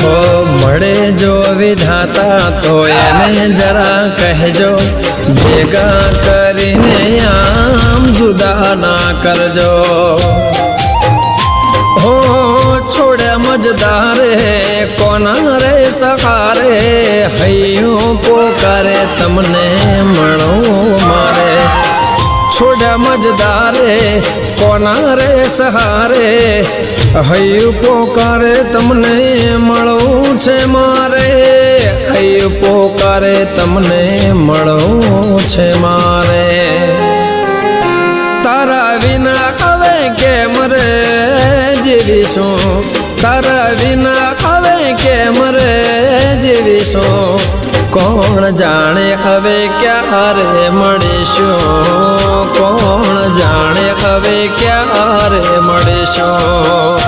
હો મળે જો વિધાતા તો એને જરા કહેજો, ભેગા કરીને આમ જુદા ના કરજો. હો છોડે મજદારે કોના રે સહારે, હૈયું પોકારે તમને મળો મારે. છોડ્યા મજદારે કોના રે સહારે, હૈયું પોકારે તમને મળવું છે મારે. હૈયું પોકારે તમને મળવું છે મારે. તારા વિના હવે કેમ રે જીવીશું, તારા વિના હવે કેમ રે જીવીશું. કોણ જાણે હવે ક્યારે મળીશું, કોણ જાણે હવે ક્યારે મળીશું.